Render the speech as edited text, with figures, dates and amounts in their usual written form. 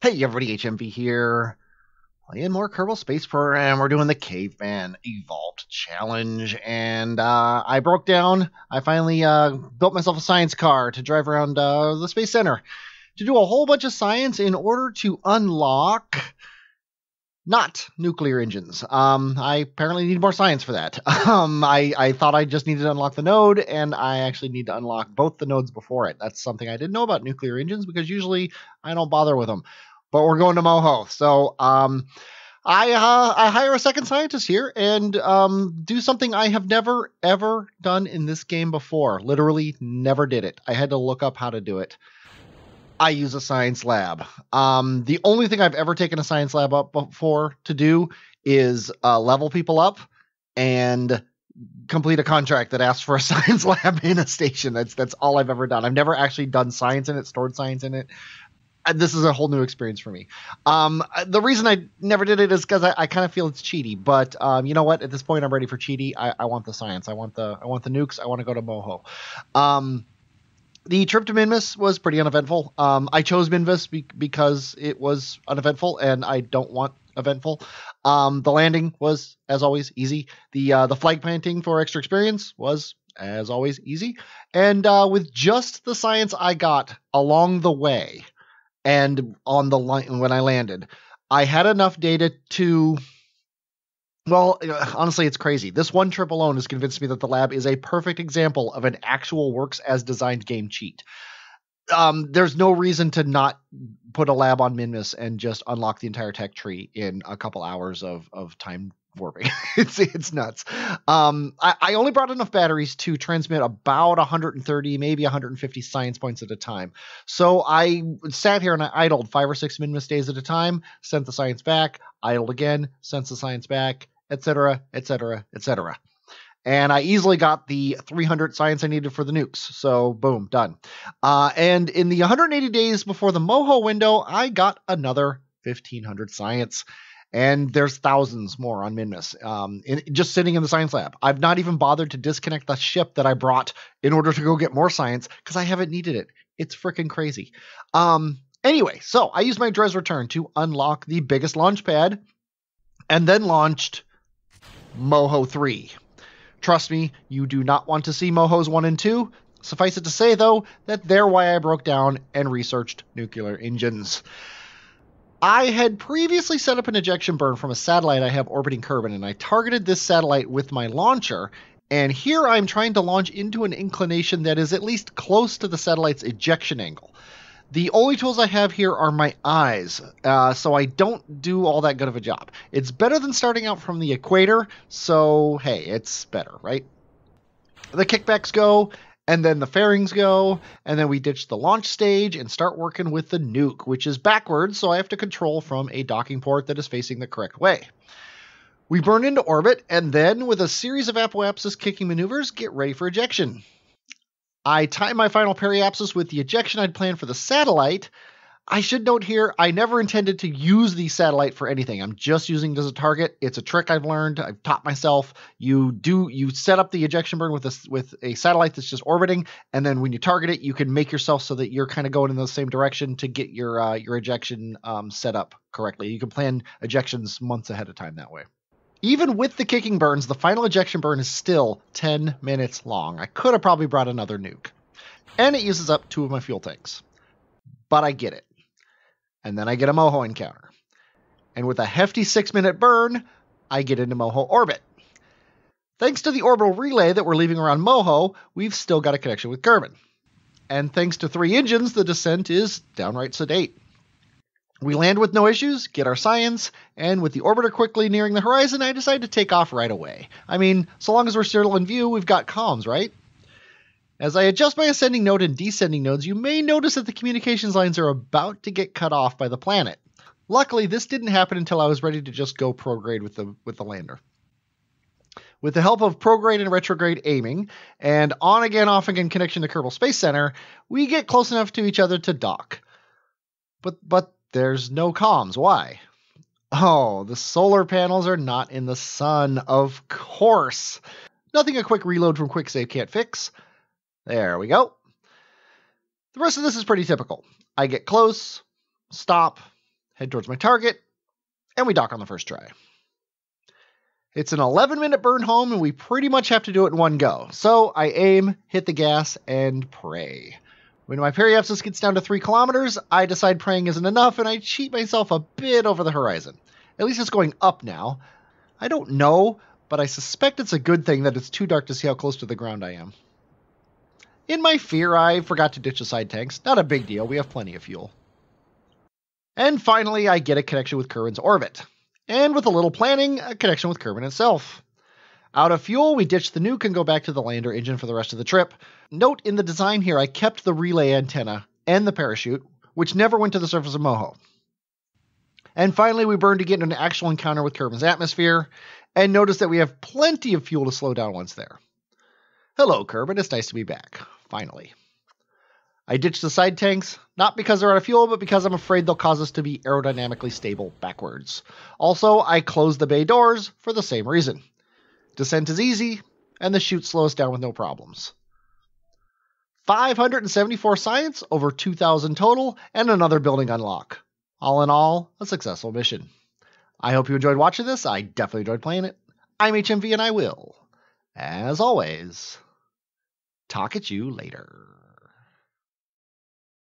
Hey everybody, HMV here. Playing more Kerbal Space Program. We're doing the Caveman Evolved Challenge, and I broke down. I finally built myself a science car to drive around the Space Center to do a whole bunch of science in order to unlock not nuclear engines. I apparently need more science for that. I thought I just needed to unlock the node, and I actually need to unlock both the nodes before it. That's something I didn't know about nuclear engines because usually I don't bother with them. But we're going to Moho, so I hire a second scientist here and do something I have never ever done in this game before. Literally never did it. I had to look up how to do it. I use a science lab. The only thing I've ever taken a science lab up for to do is level people up and complete a contract that asks for a science lab in a station. That's all I've ever done. I've never actually done science in it, stored science in it. This is a whole new experience for me. The reason I never did it is because I kind of feel it's cheaty. But you know what? At this point, I'm ready for cheaty. I want the science. I want the nukes. I want to go to Moho. The trip to Minmus was pretty uneventful. I chose Minmus because it was uneventful, and I don't want eventful. The landing was, as always, easy. The flag planting for extra experience was, as always, easy. And with just the science I got along the way, and on the line when I landed, I had enough data to, well, honestly, it's crazy. This one trip alone has convinced me that the lab is a perfect example of an actual works as designed game cheat. There's no reason to not put a lab on Minmus and just unlock the entire tech tree in a couple hours of time warping. It's nuts. I only brought enough batteries to transmit about 130, maybe 150 science points at a time. So I sat here and I idled 5 or 6 Minmus days at a time, sent the science back, idled again, sent the science back, etc., etc., etc. And I easily got the 300 science I needed for the nukes. So boom, done. And in the 180 days before the Moho window, I got another 1,500 science. And there's thousands more on Minmus, just sitting in the science lab. I've not even bothered to disconnect the ship that I brought in order to go get more science because I haven't needed it. It's freaking crazy. Anyway, so I used my Dres return to unlock the biggest launch pad and then launched Moho 3. Trust me, you do not want to see Mohos 1 and 2. Suffice it to say, though, that they're why I broke down and researched nuclear engines. I had previously set up an ejection burn from a satellite I have orbiting Kerbin, and I targeted this satellite with my launcher, and here I'm trying to launch into an inclination that is at least close to the satellite's ejection angle. The only tools I have here are my eyes, so I don't do all that good of a job. It's better than starting out from the equator, so hey, it's better, right? The kickbacks go, and then the fairings go, and then we ditch the launch stage and start working with the nuke, which is backwards, so I have to control from a docking port that is facing the correct way. We burn into orbit, and then, with a series of apoapsis kicking maneuvers, get ready for ejection. I time my final periapsis with the ejection I'd planned for the satellite. I should note here, I never intended to use the satellite for anything. I'm just using it as a target. It's a trick I've learned. I've taught myself. You set up the ejection burn with a satellite that's just orbiting, and then when you target it, you can make yourself so that you're kind of going in the same direction to get your ejection set up correctly. You can plan ejections months ahead of time that way. Even with the kicking burns, the final ejection burn is still 10 minutes long. I could have probably brought another nuke. And it uses up 2 of my fuel tanks. But I get it. And then I get a Moho encounter. And with a hefty 6-minute burn, I get into Moho orbit. Thanks to the orbital relay that we're leaving around Moho, we've still got a connection with Kerbin. And thanks to 3 engines, the descent is downright sedate. We land with no issues, get our science, and with the orbiter quickly nearing the horizon, I decide to take off right away. I mean, so long as we're still in view, we've got comms, right? As I adjust my ascending node and descending nodes, you may notice that the communications lines are about to get cut off by the planet. Luckily, this didn't happen until I was ready to just go prograde with the lander. With the help of prograde and retrograde aiming, and on-again, off-again connection to Kerbal Space Center, we get close enough to each other to dock. But there's no comms. Why? Oh, the solar panels are not in the sun, of course. Nothing a quick reload from quick save can't fix. There we go. The rest of this is pretty typical. I get close, stop, head towards my target, and we dock on the first try. It's an 11-minute burn home, and we pretty much have to do it in one go. So I aim, hit the gas, and pray. When my periapsis gets down to 3 kilometers, I decide praying isn't enough, and I cheat myself a bit over the horizon. At least it's going up now. I don't know, but I suspect it's a good thing that it's too dark to see how close to the ground I am. In my fear, I forgot to ditch the side tanks. Not a big deal, we have plenty of fuel. And finally, I get a connection with Kerwin's orbit. And with a little planning, a connection with Caveman itself. Out of fuel, we ditch the nuke and go back to the lander engine for the rest of the trip. Note in the design here, I kept the relay antenna and the parachute, which never went to the surface of Moho. And finally, we burn to get into an actual encounter with Caveman's atmosphere, and notice that we have plenty of fuel to slow down once there. Hello, Caveman, it's nice to be back, finally. I ditched the side tanks, not because they're out of fuel, but because I'm afraid they'll cause us to be aerodynamically stable backwards. Also, I closed the bay doors for the same reason. Descent is easy, and the chute slows us down with no problems. 574 science, over 2,000 total, and another building unlock. All in all, a successful mission. I hope you enjoyed watching this. I definitely enjoyed playing it. I'm HMV, and I will, as always, talk at you later.